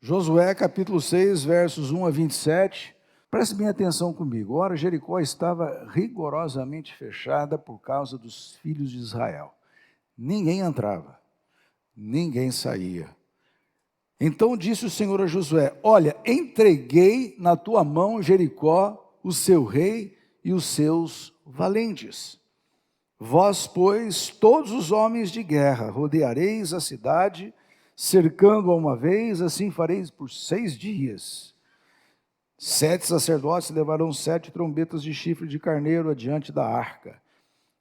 Josué capítulo 6, versos 1 a 27. Preste bem atenção comigo. Ora, Jericó estava rigorosamente fechada por causa dos filhos de Israel. Ninguém entrava, ninguém saía. Então disse o Senhor a Josué: olha, entreguei na tua mão Jericó, o seu rei e os seus valentes. Vós, pois, todos os homens de guerra, rodeareis a cidade, cercando-a uma vez, assim fareis por 6 dias. 7 sacerdotes levarão 7 trombetas de chifre de carneiro adiante da arca.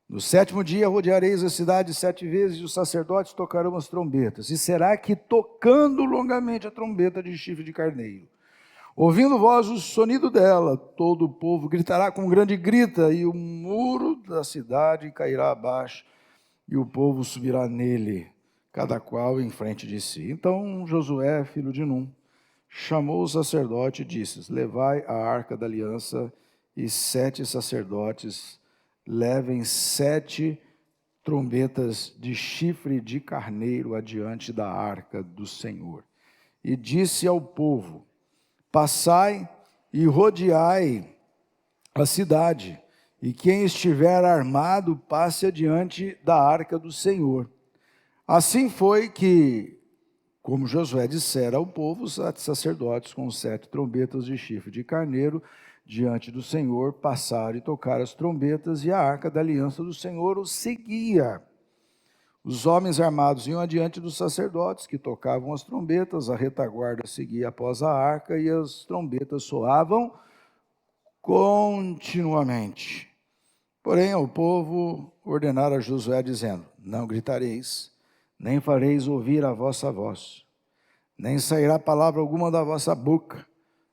No 7º dia rodeareis a cidade 7 vezes, e os sacerdotes tocarão as trombetas. E será que, tocando longamente a trombeta de chifre de carneiro, ouvindo vós o sonido dela, todo o povo gritará com grande grita, e o muro da cidade cairá abaixo, e o povo subirá nele, cada qual em frente de si. Então Josué, filho de Num, chamou o sacerdote e disse: levai a arca da aliança, e 7 sacerdotes levem 7 trombetas de chifre de carneiro adiante da arca do Senhor. E disse ao povo: passai e rodeai a cidade, e quem estiver armado passe adiante da arca do Senhor. Assim foi que, como Josué dissera ao povo, os sacerdotes com 7 trombetas de chifre de carneiro diante do Senhor passaram e tocaram as trombetas, e a arca da aliança do Senhor os seguia. Os homens armados iam adiante dos sacerdotes, que tocavam as trombetas, a retaguarda seguia após a arca, e as trombetas soavam continuamente. Porém, ao povo ordenara a Josué, dizendo: não gritareis, nem fareis ouvir a vossa voz, nem sairá palavra alguma da vossa boca,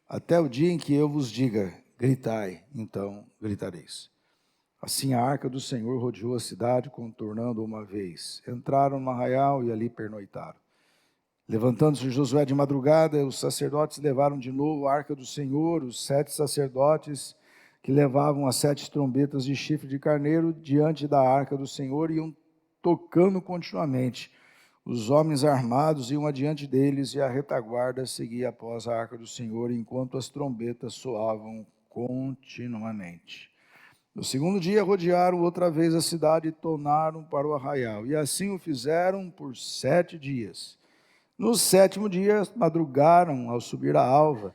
até o dia em que eu vos diga: gritai, então gritareis. Assim a arca do Senhor rodeou a cidade, contornando uma vez. Entraram no arraial e ali pernoitaram. Levantando-se Josué de madrugada, os sacerdotes levaram de novo a arca do Senhor, os 7 sacerdotes que levavam as 7 trombetas de chifre de carneiro diante da arca do Senhor, iam tocando continuamente. Os homens armados iam adiante deles, e a retaguarda seguia após a arca do Senhor, enquanto as trombetas soavam continuamente. No 2º dia rodearam outra vez a cidade e tornaram para o arraial, e assim o fizeram por 7 dias. No 7º dia madrugaram ao subir a alva,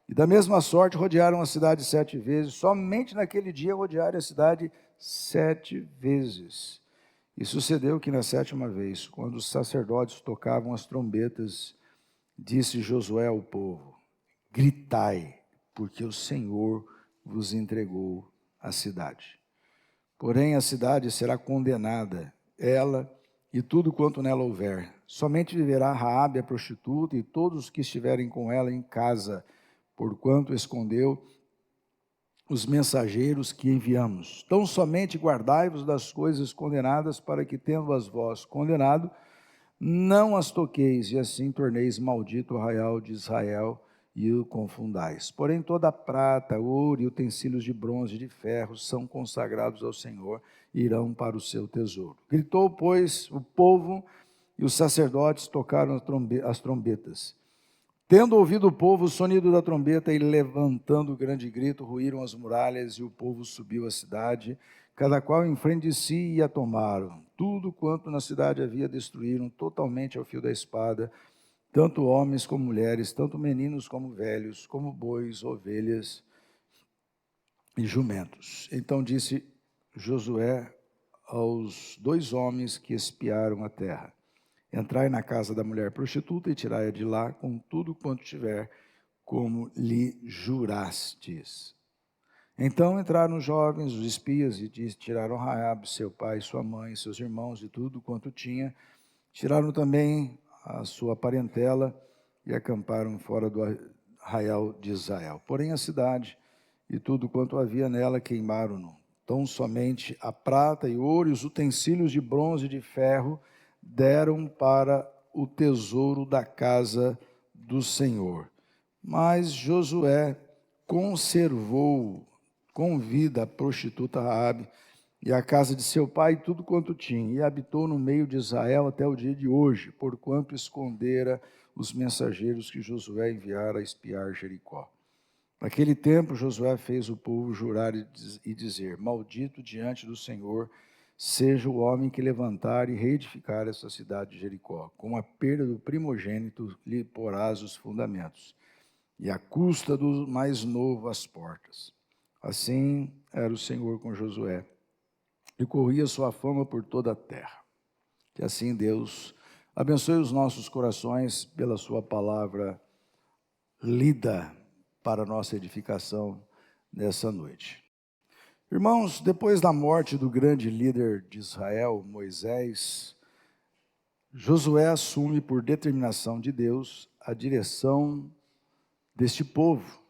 e da mesma sorte rodearam a cidade 7 vezes. Somente naquele dia rodearam a cidade 7 vezes. E sucedeu que na 7ª vez, quando os sacerdotes tocavam as trombetas, disse Josué ao povo: gritai, porque o Senhor vos entregou a cidade. Porém a cidade será condenada, ela e tudo quanto nela houver. Somente viverá Raabe a prostituta e todos os que estiverem com ela em casa, porquanto escondeu os mensageiros que enviamos. Tão somente guardai-vos das coisas condenadas, para que, tendo-as vós condenado, não as toqueis, e assim torneis maldito o arraial de Israel, e o confundais. Porém toda a prata, ouro e utensílios de bronze e de ferro são consagrados ao Senhor, e irão para o seu tesouro. Gritou, pois, o povo, e os sacerdotes tocaram as trombetas. Tendo ouvido o povo o sonido da trombeta, e levantando grande grito, ruíram as muralhas, e o povo subiu à cidade, cada qual em frente de si, e a tomaram. Tudo quanto na cidade havia destruíram totalmente ao fio da espada, tanto homens como mulheres, tanto meninos como velhos, como bois, ovelhas e jumentos. Então disse Josué aos 2 homens que espiaram a terra: entrai na casa da mulher prostituta e tirai-a de lá com tudo quanto tiver, como lhe jurastes. Então entraram os jovens, os espias, e tiraram Raabe, seu pai, sua mãe, seus irmãos, e tudo quanto tinha. Tiraram também a sua parentela e acamparam fora do arraial de Israel. Porém a cidade e tudo quanto havia nela queimaram-no. Tão somente a prata e ouro e os utensílios de bronze e de ferro deram para o tesouro da casa do Senhor. Mas Josué conservou com vida a prostituta Raabe, e a casa de seu pai, tudo quanto tinha, e habitou no meio de Israel até o dia de hoje, porquanto escondera os mensageiros que Josué enviara a espiar Jericó. Naquele tempo, Josué fez o povo jurar e dizer: maldito diante do Senhor seja o homem que levantar e reedificar essa cidade de Jericó. Com a perda do primogênito lhe porás os fundamentos, e à custa do mais novo as portas. Assim era o Senhor com Josué, e corria sua fama por toda a terra. Que assim Deus abençoe os nossos corações pela sua palavra lida para a nossa edificação nessa noite. Irmãos, depois da morte do grande líder de Israel, Moisés, Josué assume por determinação de Deus a direção deste povo.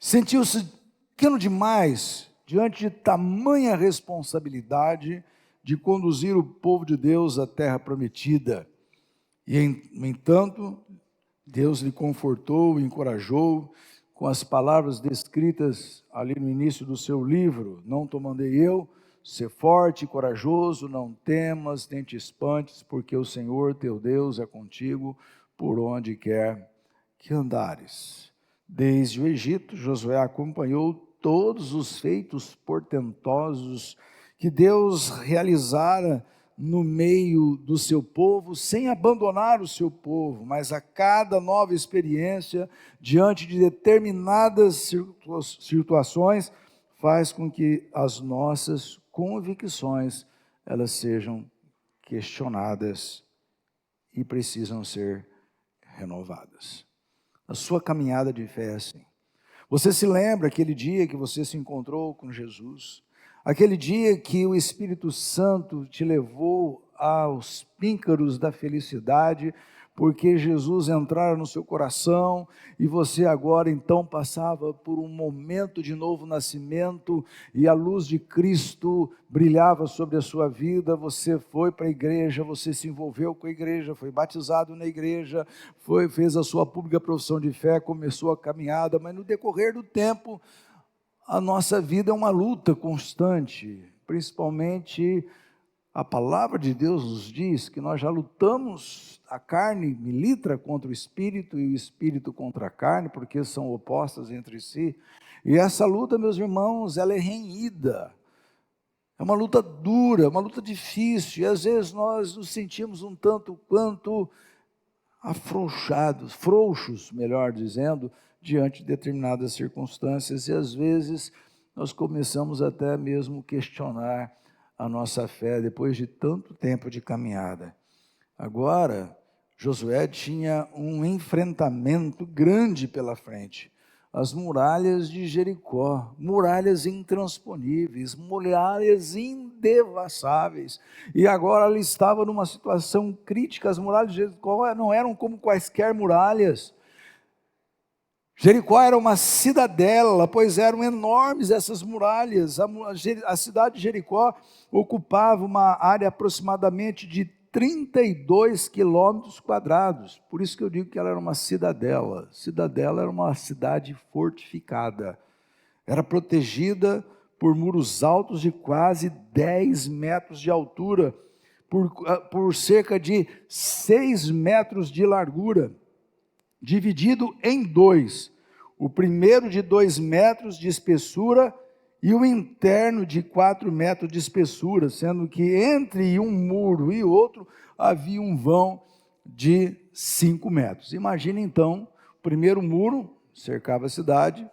Sentiu-se pequeno demais diante de tamanha responsabilidade de conduzir o povo de Deus à terra prometida. E, no entanto, Deus lhe confortou e encorajou com as palavras descritas ali no início do seu livro: não te mandei eu, ser forte e corajoso, não temas, nem te espantes, porque o Senhor teu Deus é contigo por onde quer que andares. Desde o Egito, Josué acompanhou todos os feitos portentosos que Deus realizara no meio do seu povo, sem abandonar o seu povo, mas a cada nova experiência, diante de determinadas situações, faz com que as nossas convicções, elas sejam questionadas e precisam ser renovadas. A sua caminhada de fé é assim. Você se lembra aquele dia que você se encontrou com Jesus? Aquele dia que o Espírito Santo te levou aos píncaros da felicidade, porque Jesus entrara no seu coração e você agora então passava por um momento de novo nascimento e a luz de Cristo brilhava sobre a sua vida. Você foi para a igreja, você se envolveu com a igreja, foi batizado na igreja, fez a sua pública profissão de fé, começou a caminhada, mas no decorrer do tempo, a nossa vida é uma luta constante, principalmente a palavra de Deus nos diz que nós já lutamos, a carne milita contra o espírito e o espírito contra a carne, porque são opostas entre si, e essa luta, meus irmãos, ela é renhida, é uma luta dura, uma luta difícil, e às vezes nós nos sentimos um tanto quanto afrouxados, frouxos, melhor dizendo, diante de determinadas circunstâncias, e às vezes nós começamos até mesmo questionar a nossa fé depois de tanto tempo de caminhada. Agora, Josué tinha um enfrentamento grande pela frente. As muralhas de Jericó, muralhas intransponíveis, muralhas indevassáveis. E agora ele estava numa situação crítica. As muralhas de Jericó não eram como quaisquer muralhas. Jericó era uma cidadela, pois eram enormes essas muralhas. A cidade de Jericó ocupava uma área aproximadamente de 32 quilômetros quadrados. Por isso que eu digo que ela era uma cidadela. Cidadela era uma cidade fortificada. Era protegida por muros altos de quase 10 metros de altura, por cerca de 6 metros de largura, dividido em dois, o primeiro de 2 metros de espessura e o interno de 4 metros de espessura, sendo que entre um muro e outro havia um vão de 5 metros. Imagine então, o primeiro muro cercava a cidade,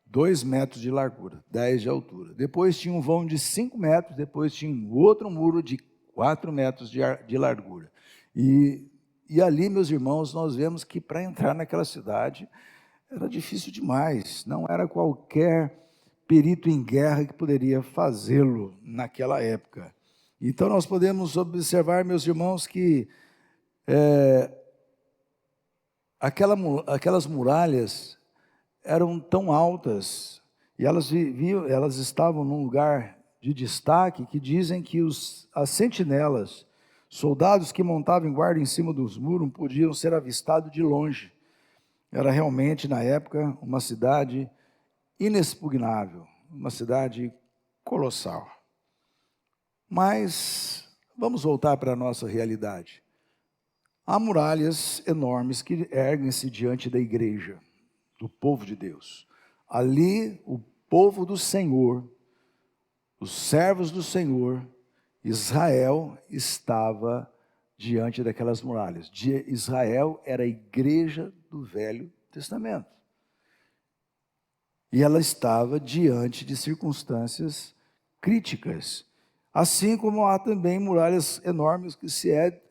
2 metros de largura, 10 de altura. Depois tinha um vão de 5 metros, depois tinha um outro muro de 4 metros de largura. E ali, meus irmãos, nós vemos que para entrar naquela cidade era difícil demais, não era qualquer perito em guerra que poderia fazê-lo naquela época. Então nós podemos observar, meus irmãos, que aquelas muralhas eram tão altas, e elas estavam num lugar de destaque, que dizem que as sentinelas, soldados que montavam guarda em cima dos muros, podiam ser avistados de longe. Era realmente, na época, uma cidade inexpugnável, uma cidade colossal. Mas vamos voltar para a nossa realidade. Há muralhas enormes que erguem-se diante da igreja, do povo de Deus. Ali, o povo do Senhor, os servos do Senhor, Israel estava diante daquelas muralhas. Israel era a igreja do Velho Testamento. E ela estava diante de circunstâncias críticas. Assim como há também muralhas enormes que se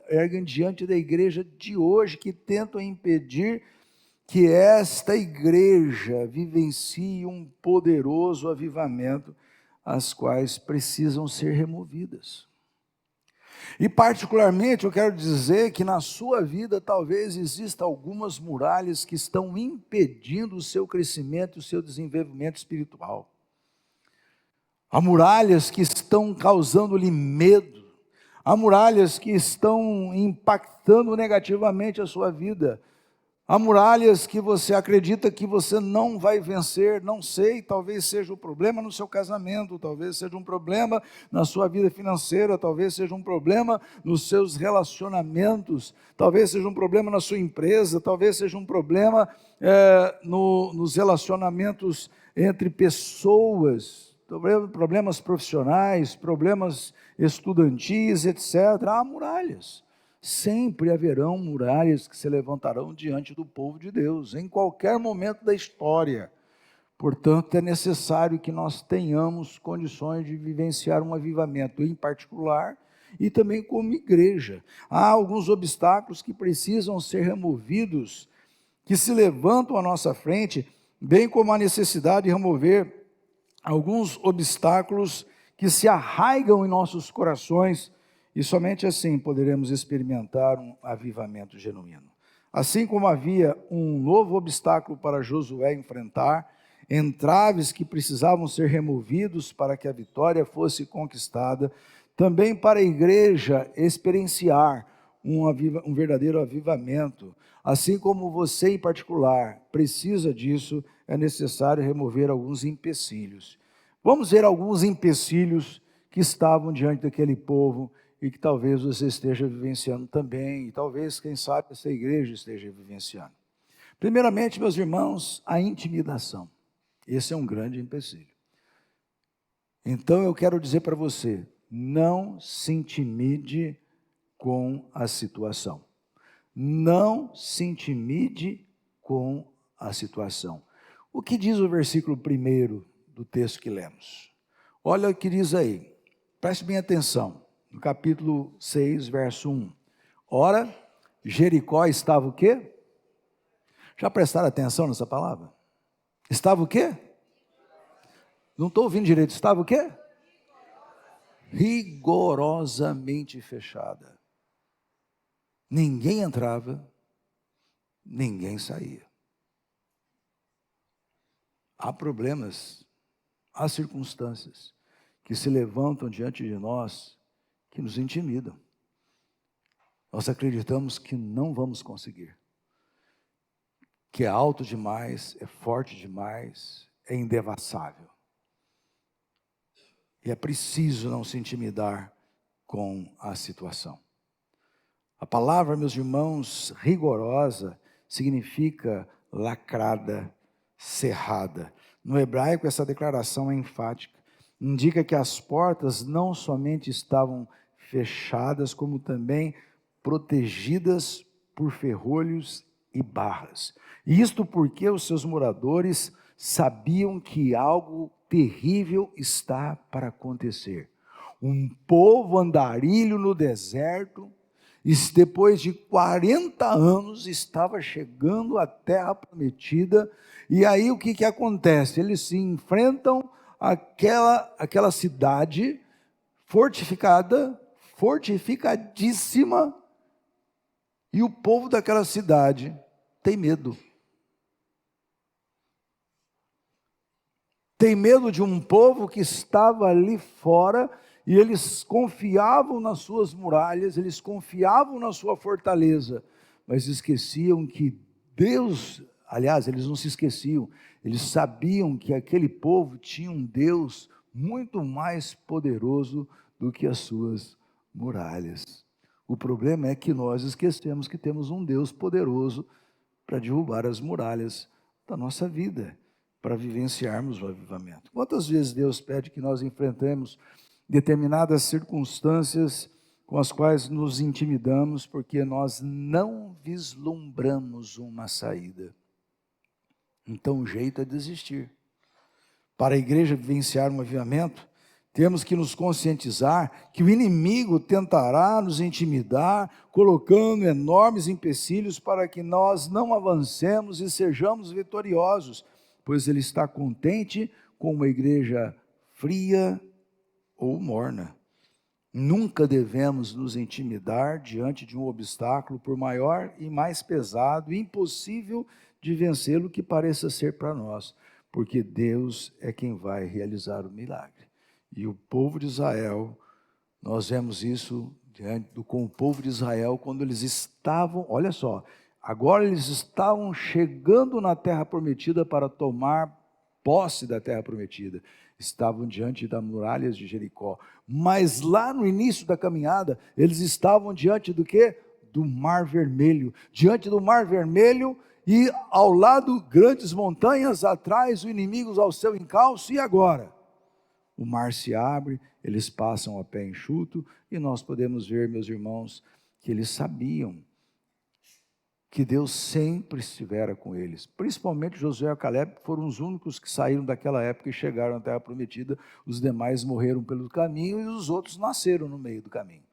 erguem diante da igreja de hoje, que tentam impedir que esta igreja vivencie um poderoso avivamento, as quais precisam ser removidas. E particularmente eu quero dizer que na sua vida talvez exista algumas muralhas que estão impedindo o seu crescimento e o seu desenvolvimento espiritual. Há muralhas que estão causando-lhe medo, há muralhas que estão impactando negativamente a sua vida, há muralhas que você acredita que você não vai vencer, não sei, talvez seja um problema no seu casamento, talvez seja um problema na sua vida financeira, talvez seja um problema nos seus relacionamentos, talvez seja um problema na sua empresa, talvez seja um problema nos relacionamentos entre pessoas, problemas profissionais, problemas estudantis, etc. Há muralhas. Sempre haverão muralhas que se levantarão diante do povo de Deus, em qualquer momento da história. Portanto, é necessário que nós tenhamos condições de vivenciar um avivamento em particular e também como igreja. Há alguns obstáculos que precisam ser removidos, que se levantam à nossa frente, bem como a necessidade de remover alguns obstáculos que se arraigam em nossos corações, e somente assim poderemos experimentar um avivamento genuíno. Assim como havia um novo obstáculo para Josué enfrentar, entraves que precisavam ser removidos para que a vitória fosse conquistada, também para a igreja experienciar um verdadeiro avivamento, assim como você em particular precisa disso, é necessário remover alguns empecilhos. Vamos ver alguns empecilhos que estavam diante daquele povo e que talvez você esteja vivenciando também, e talvez, quem sabe, essa igreja esteja vivenciando. Primeiramente, meus irmãos, a intimidação. Esse é um grande empecilho. Então eu quero dizer para você, não se intimide com a situação. Não se intimide com a situação. O que diz o versículo 1 do texto que lemos? Olha o que diz aí, preste bem atenção. No capítulo 6, verso 1. Ora, Jericó estava o quê? Já prestaram atenção nessa palavra? Estava o quê? Não estou ouvindo direito. Estava o quê? Rigorosamente fechada. Ninguém entrava, ninguém saía. Há problemas, há circunstâncias que se levantam diante de nós, que nos intimidam. Nós acreditamos que não vamos conseguir, que é alto demais, é forte demais, é indevassável. E é preciso não se intimidar com a situação. A palavra, meus irmãos, rigorosa, significa lacrada, cerrada. No hebraico, essa declaração é enfática. Indica que as portas não somente estavam fechadas, como também protegidas por ferrolhos e barras. E isto porque os seus moradores sabiam que algo terrível está para acontecer. Um povo andarilho no deserto, depois de 40 anos, estava chegando à terra prometida, e aí o que acontece? Eles se enfrentam aquela cidade fortificada, fortificadíssima, e o povo daquela cidade tem medo. Tem medo de um povo que estava ali fora, e eles confiavam nas suas muralhas, eles confiavam na sua fortaleza, mas esqueciam que Deus, aliás, eles não se esqueciam, eles sabiam que aquele povo tinha um Deus muito mais poderoso do que as suas muralhas. O problema é que nós esquecemos que temos um Deus poderoso para derrubar as muralhas da nossa vida, para vivenciarmos o avivamento. Quantas vezes Deus pede que nós enfrentemos determinadas circunstâncias com as quais nos intimidamos, porque nós não vislumbramos uma saída. Então o jeito é desistir. Para a igreja vivenciar um avivamento, temos que nos conscientizar que o inimigo tentará nos intimidar, colocando enormes empecilhos para que nós não avancemos e sejamos vitoriosos, pois ele está contente com uma igreja fria ou morna. Nunca devemos nos intimidar diante de um obstáculo, por maior e mais pesado e impossível de vencê-lo que pareça ser para nós, porque Deus é quem vai realizar o milagre. E o povo de Israel, nós vemos isso com o povo de Israel, quando eles estavam, olha só, agora eles estavam chegando na terra prometida para tomar posse da terra prometida. Estavam diante das muralhas de Jericó, mas lá no início da caminhada, eles estavam diante do quê? Do Mar Vermelho, diante do Mar Vermelho, e ao lado grandes montanhas, atrás o inimigo ao seu encalço, e agora? O mar se abre, eles passam a pé enxuto, e nós podemos ver, meus irmãos, que eles sabiam que Deus sempre estivera com eles, principalmente Josué e Caleb, foram os únicos que saíram daquela época e chegaram à terra prometida, os demais morreram pelo caminho, e os outros nasceram no meio do caminho.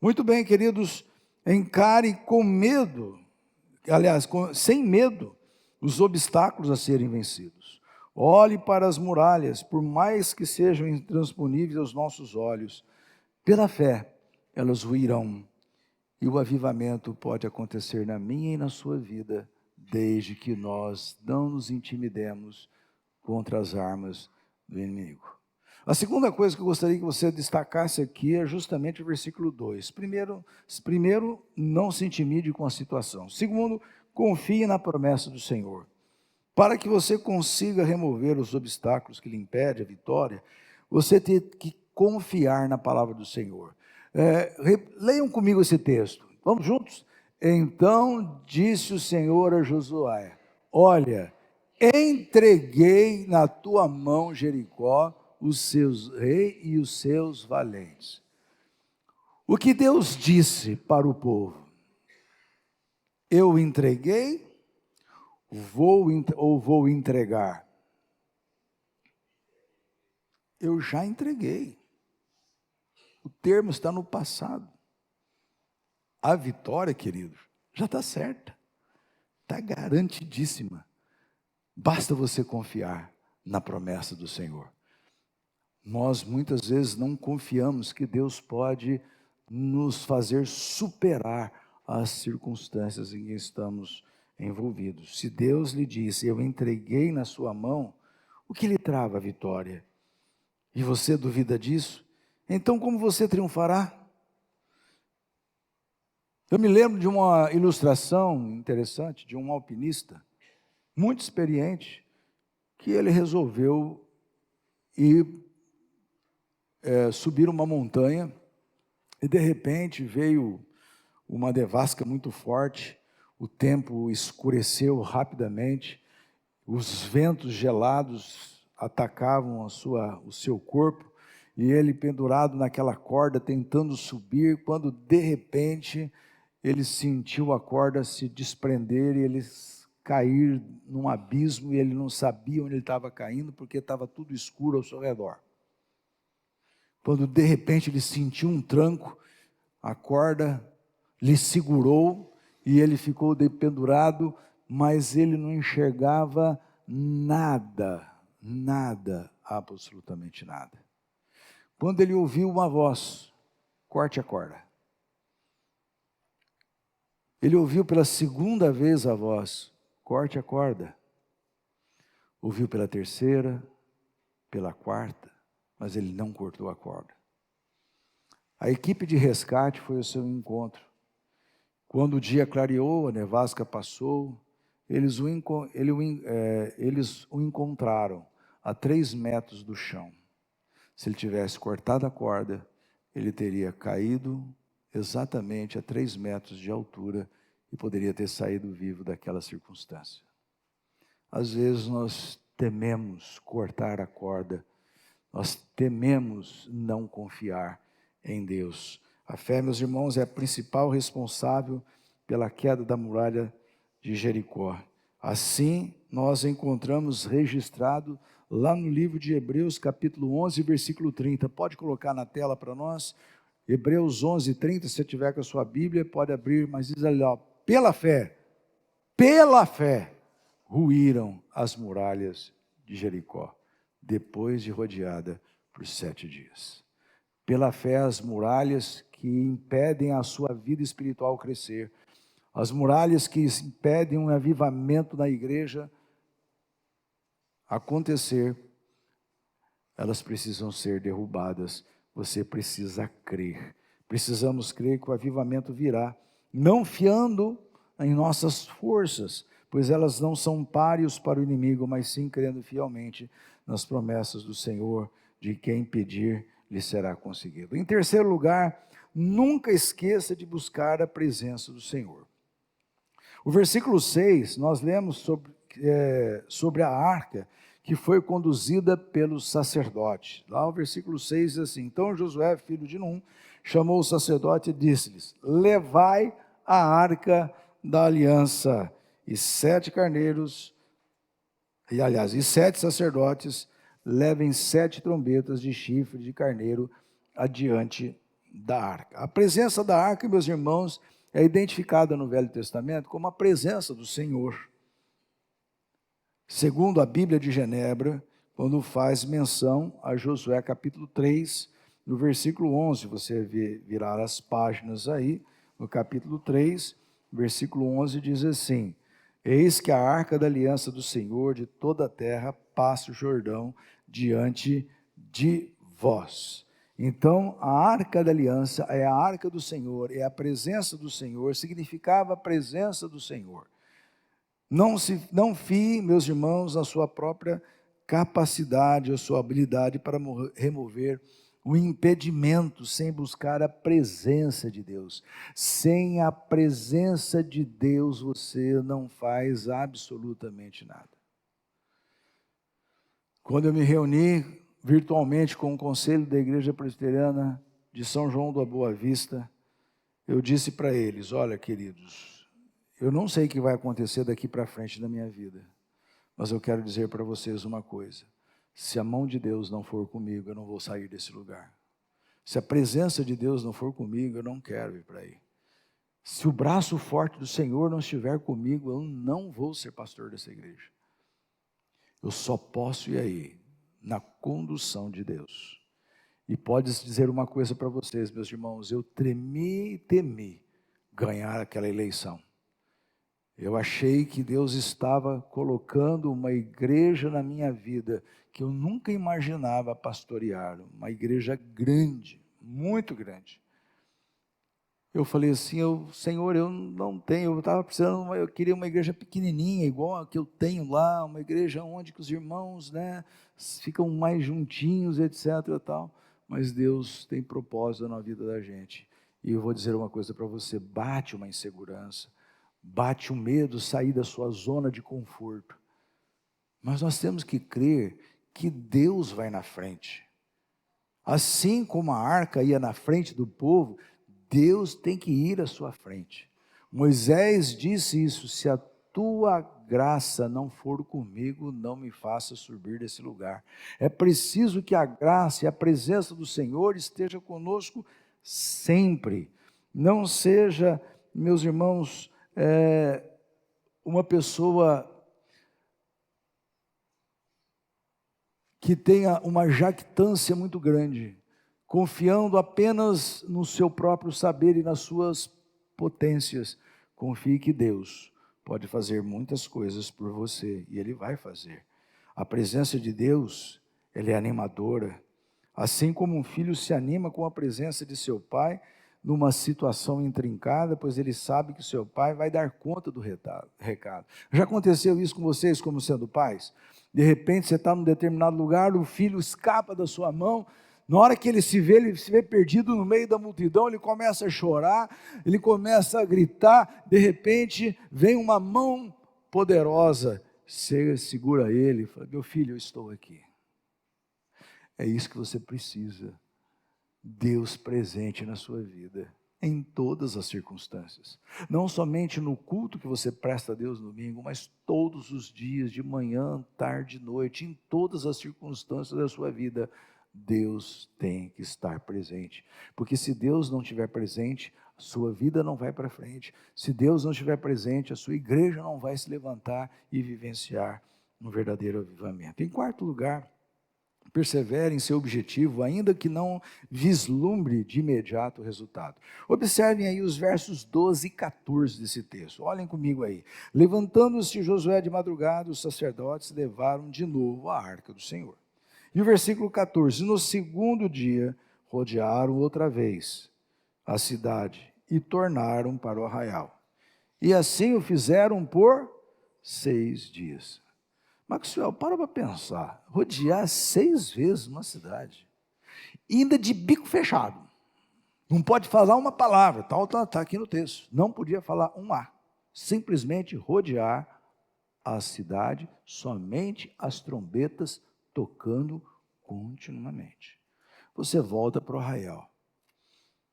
Muito bem, queridos, encare com medo, aliás, sem medo, os obstáculos a serem vencidos. Olhe para as muralhas, por mais que sejam intransponíveis aos nossos olhos, pela fé, elas ruirão. E o avivamento pode acontecer na minha e na sua vida, desde que nós não nos intimidemos contra as armas do inimigo. A segunda coisa que eu gostaria que você destacasse aqui é justamente o versículo 2. Primeiro, não se intimide com a situação. Segundo, confie na promessa do Senhor. Para que você consiga remover os obstáculos que lhe impedem a vitória, você tem que confiar na palavra do Senhor. Leiam comigo esse texto, vamos juntos? Então disse o Senhor a Josué: olha, entreguei na tua mão Jericó, os seus reis e os seus valentes. O que Deus disse para o povo? Eu entreguei, vou entregar? Eu já entreguei. O termo está no passado. A vitória, queridos, já está certa, está garantidíssima. Basta você confiar na promessa do Senhor. Nós muitas vezes não confiamos que Deus pode nos fazer superar as circunstâncias em que estamos envolvidos. Se Deus lhe disse, eu entreguei na sua mão, o que lhe trava a vitória? E você duvida disso? Então como você triunfará? Eu me lembro de uma ilustração interessante de um alpinista, muito experiente, que ele resolveu subir uma montanha, e de repente veio uma nevasca muito forte, o tempo escureceu rapidamente, os ventos gelados atacavam o seu corpo, e ele pendurado naquela corda, tentando subir, quando de repente ele sentiu a corda se desprender, e ele cair num abismo, e ele não sabia onde ele estava caindo, porque estava tudo escuro ao seu redor. Quando de repente ele sentiu um tranco, a corda lhe segurou, e ele ficou pendurado, mas ele não enxergava nada, absolutamente nada. Quando ele ouviu uma voz, corte a corda. Ele ouviu pela segunda vez a voz, corte a corda. Ouviu pela terceira, pela quarta, mas ele não cortou a corda. A equipe de resgate foi ao seu encontro. Quando o dia clareou, a nevasca passou, eles o encontraram a 3 metros do chão. Se ele tivesse cortado a corda, ele teria caído exatamente a 3 metros de altura e poderia ter saído vivo daquela circunstância. Às vezes nós tememos cortar a corda, nós tememos não confiar em Deus. A fé, meus irmãos, é a principal responsável pela queda da muralha de Jericó. Assim, nós encontramos registrado lá no livro de Hebreus, capítulo 11, versículo 30. Pode colocar na tela para nós? Hebreus 11, 30, se você tiver com a sua Bíblia, pode abrir, mas diz ali, ó, pela fé, ruíram as muralhas de Jericó, depois de rodeada por 7 dias. Pela fé, as muralhas que impedem a sua vida espiritual crescer, as muralhas que impedem um avivamento na igreja acontecer, elas precisam ser derrubadas. Você precisa crer. Precisamos crer que o avivamento virá, não fiando em nossas forças, pois elas não são páreos para o inimigo, mas sim crendo fielmente nas promessas do Senhor, de quem pedir lhe será conseguido. Em terceiro lugar, nunca esqueça de buscar a presença do Senhor. O versículo 6, nós lemos sobre a arca que foi conduzida pelos sacerdotes. Lá o versículo 6 diz assim: então Josué, filho de Num, chamou o sacerdote e disse-lhes: levai a arca da aliança, e 7 carneiros, e 7 sacerdotes levem 7 trombetas de chifre de carneiro adiante da arca. A presença da arca, meus irmãos, é identificada no Velho Testamento como a presença do Senhor. Segundo a Bíblia de Genebra, quando faz menção a Josué capítulo 3, no versículo 11, você virar as páginas aí, no capítulo 3, versículo 11 diz assim: eis que a arca da aliança do Senhor de toda a terra passa o Jordão diante de vós. Então, a arca da aliança é a arca do Senhor, é a presença do Senhor, significava a presença do Senhor. Não fie, meus irmãos, na sua própria capacidade, a sua habilidade para remover o impedimento, sem buscar a presença de Deus. Sem a presença de Deus, você não faz absolutamente nada. Quando eu me reuni virtualmente com o conselho da Igreja Presbiteriana de São João da Boa Vista, eu disse para eles: olha, queridos, eu não sei o que vai acontecer daqui para frente na minha vida, mas eu quero dizer para vocês uma coisa: se a mão de Deus não for comigo, eu não vou sair desse lugar. Se a presença de Deus não for comigo, eu não quero ir para aí. Se o braço forte do Senhor não estiver comigo, eu não vou ser pastor dessa igreja. Eu só posso ir aí na condução de Deus. E pode dizer uma coisa para vocês, meus irmãos: eu temi ganhar aquela eleição. Eu achei que Deus estava colocando uma igreja na minha vida que eu nunca imaginava pastorear, uma igreja grande, muito grande. Eu falei assim: Senhor, eu não tenho, eu estava precisando, eu queria uma igreja pequenininha, igual a que eu tenho lá, uma igreja onde que os irmãos, né, ficam mais juntinhos, etc. e tal. Mas Deus tem propósito na vida da gente. E eu vou dizer uma coisa para você: bate uma insegurança, bate o medo, sair da sua zona de conforto. Mas nós temos que crer que Deus vai na frente. Assim como a arca ia na frente do povo, Deus tem que ir à sua frente. Moisés disse isso: se a tua graça não for comigo, não me faça subir desse lugar. É preciso que a graça e a presença do Senhor esteja conosco sempre. Não seja, meus irmãos, uma pessoa que tenha uma jactância muito grande, confiando apenas no seu próprio saber e nas suas potências. Confie que Deus pode fazer muitas coisas por você, e Ele vai fazer. A presença de Deus, ela é animadora. Assim como um filho se anima com a presença de seu pai, numa situação intrincada, pois ele sabe que seu pai vai dar conta do recado. Já aconteceu isso com vocês como sendo pais? De repente você está num determinado lugar, o filho escapa da sua mão, Na hora que ele se vê perdido no meio da multidão, ele começa a chorar, ele começa a gritar, de repente vem uma mão poderosa, segura ele e fala: meu filho, eu estou aqui. É isso que você precisa, Deus presente na sua vida, em todas as circunstâncias, não somente no culto que você presta a Deus no domingo, mas todos os dias, de manhã, tarde, noite, em todas as circunstâncias da sua vida, Deus tem que estar presente, porque se Deus não estiver presente, a sua vida não vai para frente. Se Deus não estiver presente, a sua igreja não vai se levantar e vivenciar um verdadeiro avivamento. Em quarto lugar, persevere em seu objetivo, ainda que não vislumbre de imediato o resultado. Observem aí os versos 12 e 14 desse texto, olhem comigo aí. Levantando-se Josué de madrugada, os sacerdotes levaram de novo a arca do Senhor. E o versículo 14, no segundo dia, rodearam outra vez a cidade e tornaram para o arraial. E assim o fizeram por 6 dias. Maxwell, para pensar, rodear 6 vezes uma cidade, ainda de bico fechado, não pode falar uma palavra, está aqui no texto, não podia falar um A, simplesmente rodear a cidade, somente as trombetas tocando continuamente. Você volta para o arraial,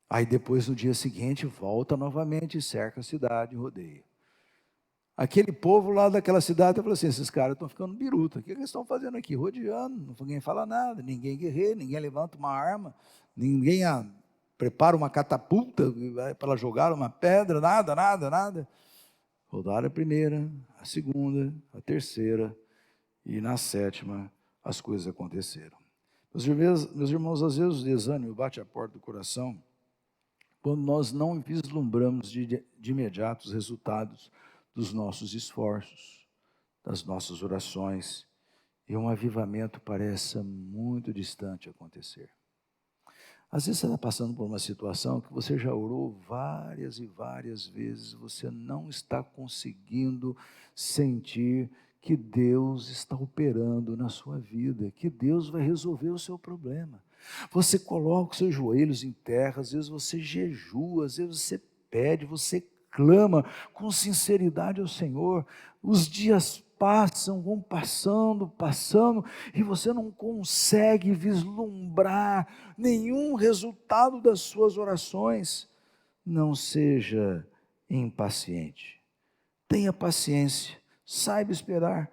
aí depois no dia seguinte volta novamente e cerca a cidade e rodeia. Aquele povo lá daquela cidade falou assim: esses caras estão ficando biruta, o que eles estão fazendo aqui? Rodeando, ninguém fala nada, ninguém guerreia, ninguém levanta uma arma, ninguém prepara uma catapulta para jogar uma pedra, nada. Rodaram a primeira, a segunda, a terceira, e na sétima as coisas aconteceram. Meus irmãos, às vezes o desânimo bate a porta do coração, quando nós não vislumbramos de imediato os resultados dos nossos esforços, das nossas orações, e um avivamento parece muito distante acontecer. Às vezes você está passando por uma situação que você já orou várias e várias vezes, você não está conseguindo sentir que Deus está operando na sua vida, que Deus vai resolver o seu problema. Você coloca os seus joelhos em terra, às vezes você jejua, às vezes você pede, você clama com sinceridade ao Senhor. Os dias passam, vão passando, e você não consegue vislumbrar nenhum resultado das suas orações. Não seja impaciente, tenha paciência, saiba esperar,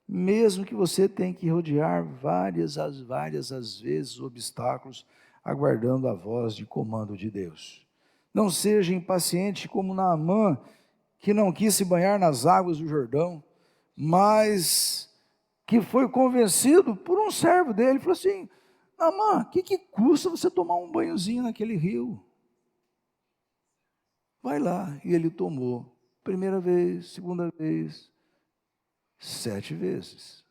mesmo que você tenha que rodear várias às vezes obstáculos, aguardando a voz de comando de Deus. Não seja impaciente como Naamã, que não quis se banhar nas águas do Jordão, mas que foi convencido por um servo dele, falou assim: Naamã, o que custa você tomar um banhozinho naquele rio? Vai lá. E ele tomou, primeira vez, segunda vez, 7 vezes,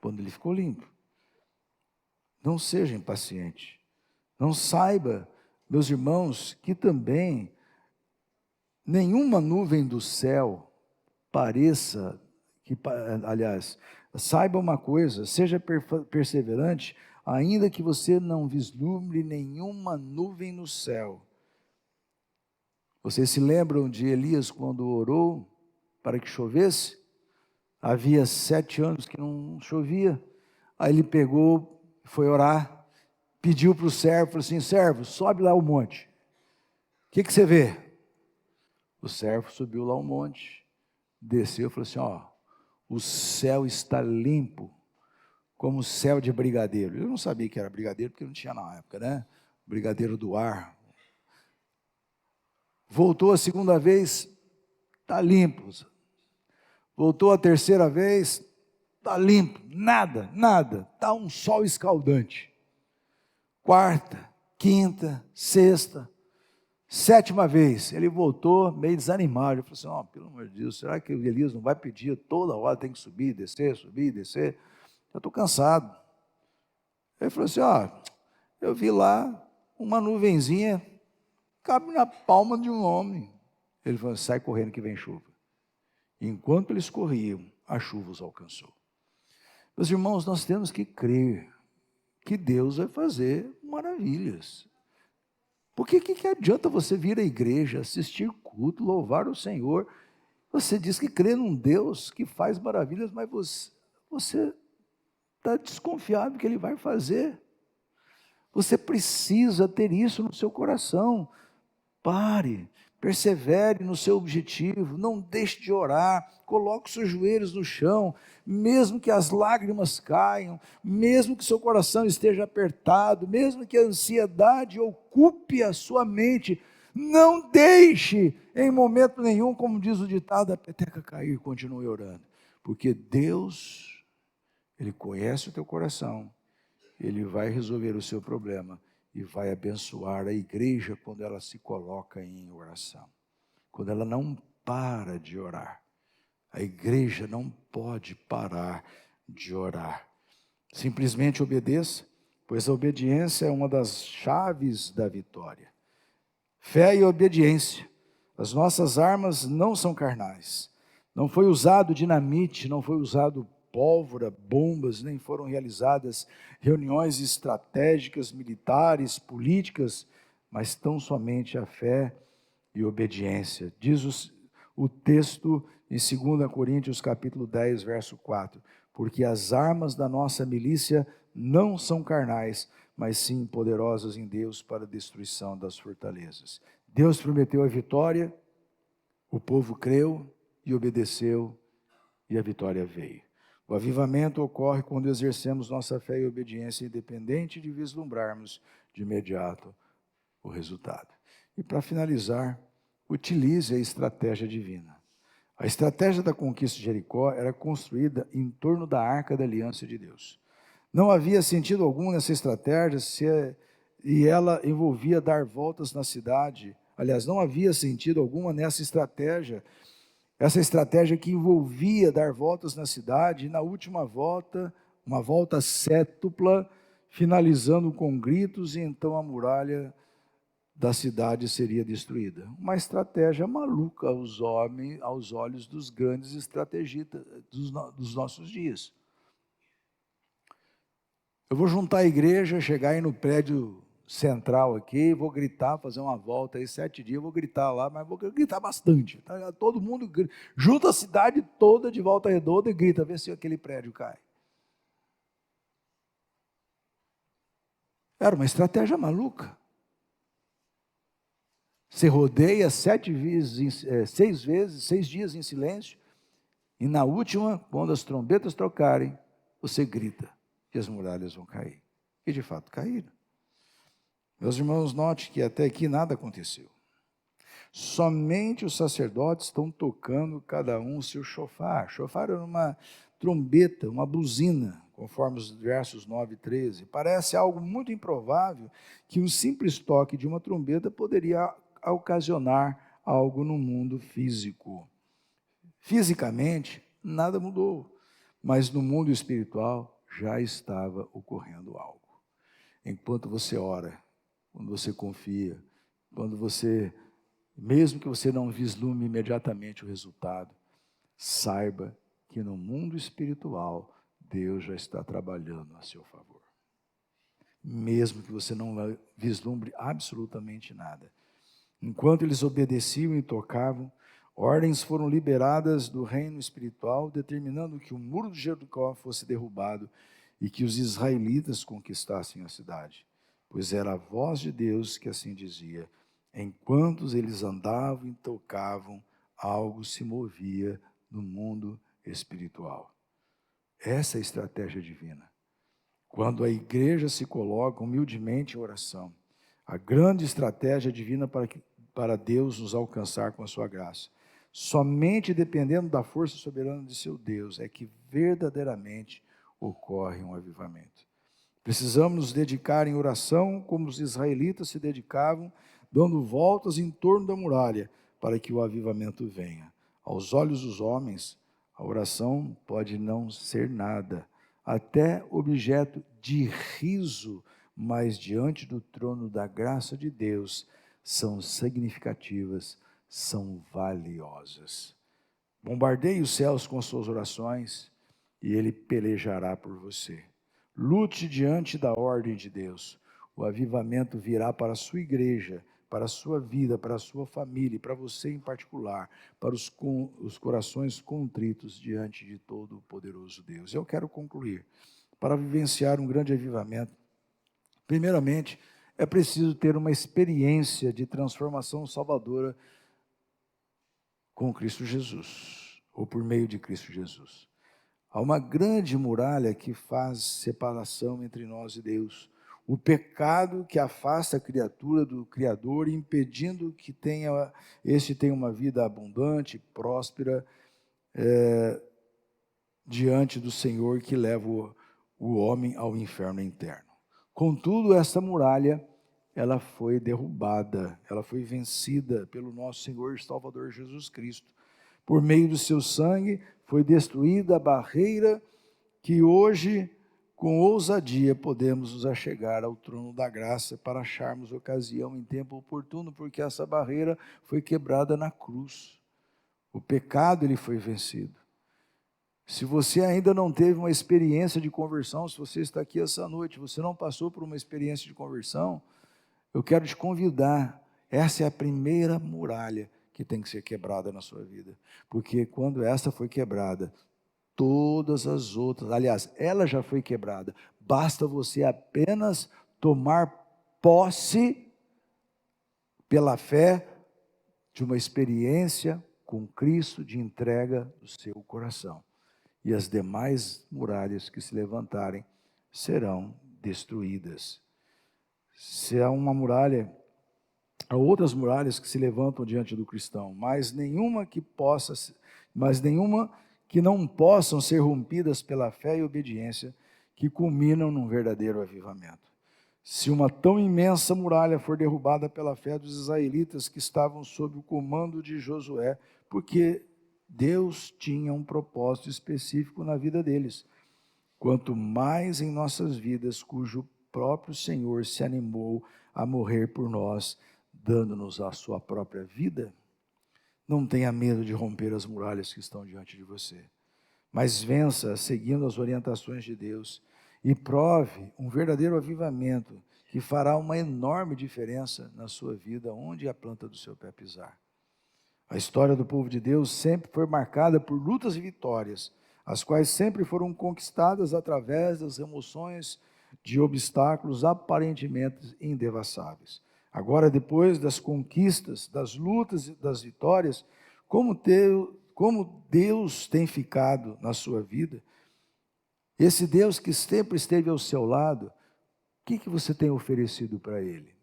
quando ele ficou limpo. Não seja impaciente, não saiba, meus irmãos, que também nenhuma nuvem do céu pareça, aliás, saiba uma coisa, seja perseverante, ainda que você não vislumbre nenhuma nuvem no céu. Vocês se lembram de Elias quando orou para que chovesse? Havia 7 anos que não chovia, aí ele pegou, foi orar, pediu para o servo, falou assim: servo, sobe lá o monte, o que você vê? O servo subiu lá o monte, desceu e falou assim: ó, o céu está limpo, como o céu de brigadeiro. Eu não sabia que era brigadeiro, porque não tinha na época, né? Brigadeiro do ar. Voltou a segunda vez, está limpo. Voltou a terceira vez, está limpo, nada, está um sol escaldante. Quarta, quinta, sexta, 7ª vez, ele voltou meio desanimado. Ele falou assim: oh, pelo amor de Deus, será que o Elias não vai pedir toda hora, tem que subir, descer? Eu estou cansado. Ele falou assim: ó, eu vi lá uma nuvenzinha, cabe na palma de um homem. Ele falou: sai correndo que vem chuva. Enquanto eles corriam, a chuva os alcançou. Meus irmãos, nós temos que crer que Deus vai fazer maravilhas. Porque o que adianta você vir à igreja, assistir culto, louvar o Senhor? Você diz que crê num Deus que faz maravilhas, mas você está desconfiado que Ele vai fazer. Você precisa ter isso no seu coração. Pare, persevere no seu objetivo, não deixe de orar, coloque os seus joelhos no chão, mesmo que as lágrimas caiam, mesmo que seu coração esteja apertado, mesmo que a ansiedade ocupe a sua mente, não deixe em momento nenhum, como diz o ditado, a peteca cair, continue orando, porque Deus, Ele conhece o teu coração, Ele vai resolver o seu problema e vai abençoar a igreja quando ela se coloca em oração. Quando ela não para de orar. A igreja não pode parar de orar. Simplesmente obedeça, pois a obediência é uma das chaves da vitória. Fé e obediência. As nossas armas não são carnais. Não foi usado dinamite, não foi usado pólvora, bombas, nem foram realizadas reuniões estratégicas, militares, políticas, mas tão somente a fé e obediência. Diz o texto em 2 Coríntios capítulo 10, verso 4, porque as armas da nossa milícia não são carnais, mas sim poderosas em Deus para a destruição das fortalezas. Deus prometeu a vitória, o povo creu e obedeceu, e a vitória veio. O avivamento ocorre quando exercemos nossa fé e obediência, independente de vislumbrarmos de imediato o resultado. E para finalizar, utilize a estratégia divina. A estratégia da conquista de Jericó era construída em torno da Arca da Aliança de Deus. Não havia sentido algum nessa estratégia e ela envolvia dar voltas na cidade. Aliás, não havia sentido alguma nessa estratégia. Essa estratégia que envolvia dar voltas na cidade, e na última volta, uma volta sétupla, finalizando com gritos, e então a muralha da cidade seria destruída. Uma estratégia maluca aos olhos dos grandes estrategistas dos nossos dias. Eu vou juntar a igreja, chegar aí no prédio central aqui, vou gritar, fazer uma volta aí 7 dias, vou gritar lá, mas vou gritar bastante. Tá? Todo mundo junta a cidade toda de Volta Redonda e grita, vê se aquele prédio cai. Era uma estratégia maluca. Você rodeia 6 dias em silêncio, e na última, quando as trombetas tocarem, você grita que as muralhas vão cair. E de fato caíram. Meus irmãos, note que até aqui nada aconteceu. Somente os sacerdotes estão tocando cada um o seu chofar. Chofar era uma trombeta, uma buzina, conforme os versos 9 e 13. Parece algo muito improvável que um simples toque de uma trombeta poderia ocasionar algo no mundo físico. Fisicamente, nada mudou, mas no mundo espiritual já estava ocorrendo algo. Enquanto você ora, quando você confia, quando você, mesmo que você não vislumbre imediatamente o resultado, saiba que no mundo espiritual, Deus já está trabalhando a seu favor. Mesmo que você não vislumbre absolutamente nada. Enquanto eles obedeciam e tocavam, ordens foram liberadas do reino espiritual, determinando que o muro de Jericó fosse derrubado e que os israelitas conquistassem a cidade. Pois era a voz de Deus que assim dizia: enquanto eles andavam e tocavam, algo se movia no mundo espiritual. Essa é a estratégia divina. Quando a igreja se coloca humildemente em oração, a grande estratégia divina para Deus nos alcançar com a sua graça. Somente dependendo da força soberana de seu Deus é que verdadeiramente ocorre um avivamento. Precisamos nos dedicar em oração como os israelitas se dedicavam, dando voltas em torno da muralha para que o avivamento venha. Aos olhos dos homens, a oração pode não ser nada, até objeto de riso, mas diante do trono da graça de Deus, são significativas, são valiosas. Bombardeie os céus com suas orações e Ele pelejará por você. Lute diante da ordem de Deus. o avivamento virá para a sua igreja, para a sua vida, para a sua família, para você em particular, para os corações contritos diante de todo o poderoso Deus. Eu quero concluir. Para vivenciar um grande avivamento, primeiramente, é preciso ter uma experiência de transformação salvadora com Cristo Jesus, ou por meio de Cristo Jesus. Há uma grande muralha que faz separação entre nós e Deus. O pecado que afasta a criatura do Criador, impedindo que este tenha uma vida abundante, próspera, diante do Senhor, que leva o homem ao inferno interno. Contudo, essa muralha, ela foi derrubada, ela foi vencida pelo nosso Senhor e Salvador Jesus Cristo. Por meio do seu sangue, foi destruída a barreira que hoje, com ousadia, podemos nos achegar ao trono da graça para acharmos ocasião em tempo oportuno, porque essa barreira foi quebrada na cruz. O pecado, ele foi vencido. Se você ainda não teve uma experiência de conversão, se você está aqui essa noite, você não passou por uma experiência de conversão, eu quero te convidar. Essa é a primeira muralha que tem que ser quebrada na sua vida. Porque quando essa foi quebrada, todas as outras, aliás, ela já foi quebrada. Basta você apenas tomar posse pela fé de uma experiência com Cristo de entrega do seu coração. E as demais muralhas que se levantarem serão destruídas. Se há uma muralha, há outras muralhas que se levantam diante do cristão, mas nenhuma que não possam ser rompidas pela fé e obediência, que culminam num verdadeiro avivamento. Se uma tão imensa muralha for derrubada pela fé dos israelitas que estavam sob o comando de Josué, porque Deus tinha um propósito específico na vida deles, quanto mais em nossas vidas, cujo próprio Senhor se animou a morrer por nós, dando-nos a sua própria vida. Não tenha medo de romper as muralhas que estão diante de você, mas vença seguindo as orientações de Deus e prove um verdadeiro avivamento que fará uma enorme diferença na sua vida, onde a planta do seu pé pisar. A história do povo de Deus sempre foi marcada por lutas e vitórias, as quais sempre foram conquistadas através das remoções de obstáculos aparentemente indevassáveis. Agora, depois das conquistas, das lutas e das vitórias, como Deus tem ficado na sua vida, esse Deus que sempre esteve ao seu lado, o que você tem oferecido para Ele?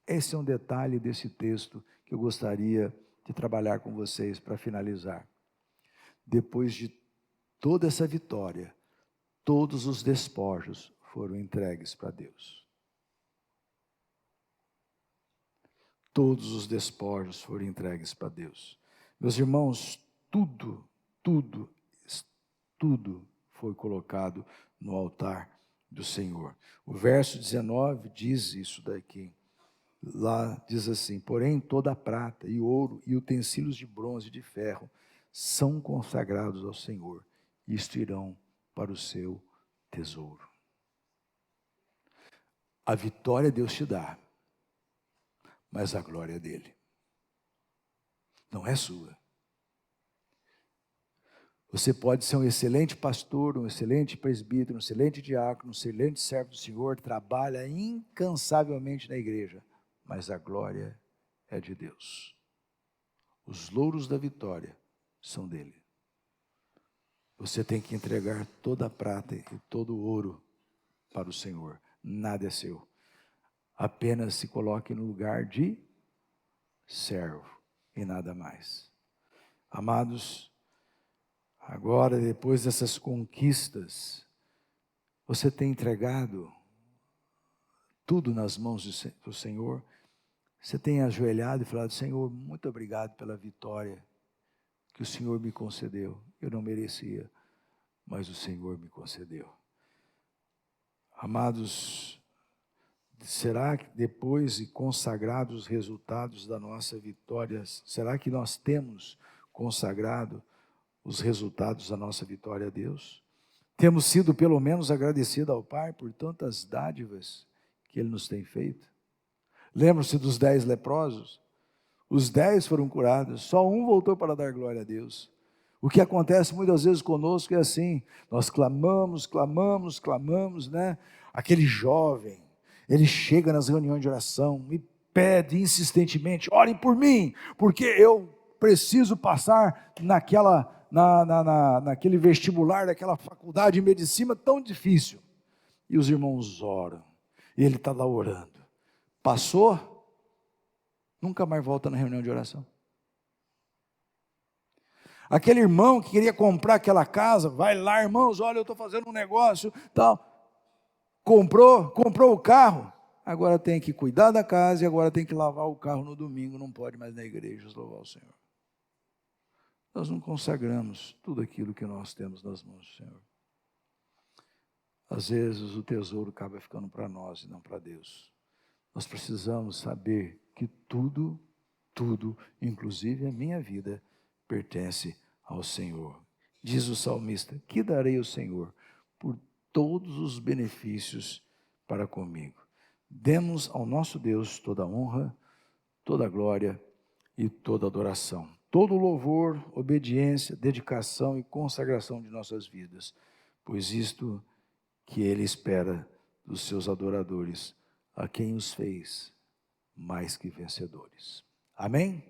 Esse é um detalhe desse texto que eu gostaria de trabalhar com vocês para finalizar. Depois de toda essa vitória, todos os despojos foram entregues para Deus. Todos os despojos foram entregues para Deus. Meus irmãos, tudo foi colocado no altar do Senhor. O verso 19 diz isso daqui. Lá diz assim: porém toda a prata e ouro e utensílios de bronze e de ferro são consagrados ao Senhor, isto irão para o seu tesouro. A vitória Deus te dá, mas a glória é dele, não é sua. Você pode ser um excelente pastor, um excelente presbítero, um excelente diácono, um excelente servo do Senhor, trabalha incansavelmente na igreja, mas a glória é de Deus. Os louros da vitória são dele. Você tem que entregar toda a prata e todo o ouro para o Senhor. Nada é seu. Apenas se coloque no lugar de servo e nada mais. Amados, agora, depois dessas conquistas, você tem entregado tudo nas mãos do Senhor? Você tem ajoelhado e falado: Senhor, muito obrigado pela vitória que o Senhor me concedeu. Eu não merecia, mas o Senhor me concedeu. Amados, será que depois de consagrados os resultados da nossa vitória, será que nós temos consagrado os resultados da nossa vitória a Deus? Temos sido pelo menos agradecidos ao Pai por tantas dádivas que Ele nos tem feito? Lembram-se dos 10 leprosos? Os 10 foram curados, só um voltou para dar glória a Deus. O que acontece muitas vezes conosco é assim, nós clamamos, clamamos, clamamos, né? Aquele jovem, ele chega nas reuniões de oração e pede insistentemente, orem por mim, porque eu preciso passar naquele vestibular, daquela faculdade de medicina tão difícil. E os irmãos oram, e ele está lá orando. Passou, nunca mais volta na reunião de oração. Aquele irmão que queria comprar aquela casa, vai lá, irmãos, olha, eu estou fazendo um negócio, tal. Comprou o carro, agora tem que cuidar da casa e agora tem que lavar o carro no domingo, não pode mais na igreja louvar o Senhor. Nós não consagramos tudo aquilo que nós temos nas mãos do Senhor. Às vezes o tesouro acaba ficando para nós e não para Deus. Nós precisamos saber que tudo, inclusive a minha vida, pertence ao Senhor. Diz o salmista, que darei ao Senhor por todos os benefícios para comigo. Demos ao nosso Deus toda a honra, toda a glória e toda a adoração. Todo o louvor, obediência, dedicação e consagração de nossas vidas. Pois isto que Ele espera dos seus adoradores, a quem os fez mais que vencedores. Amém?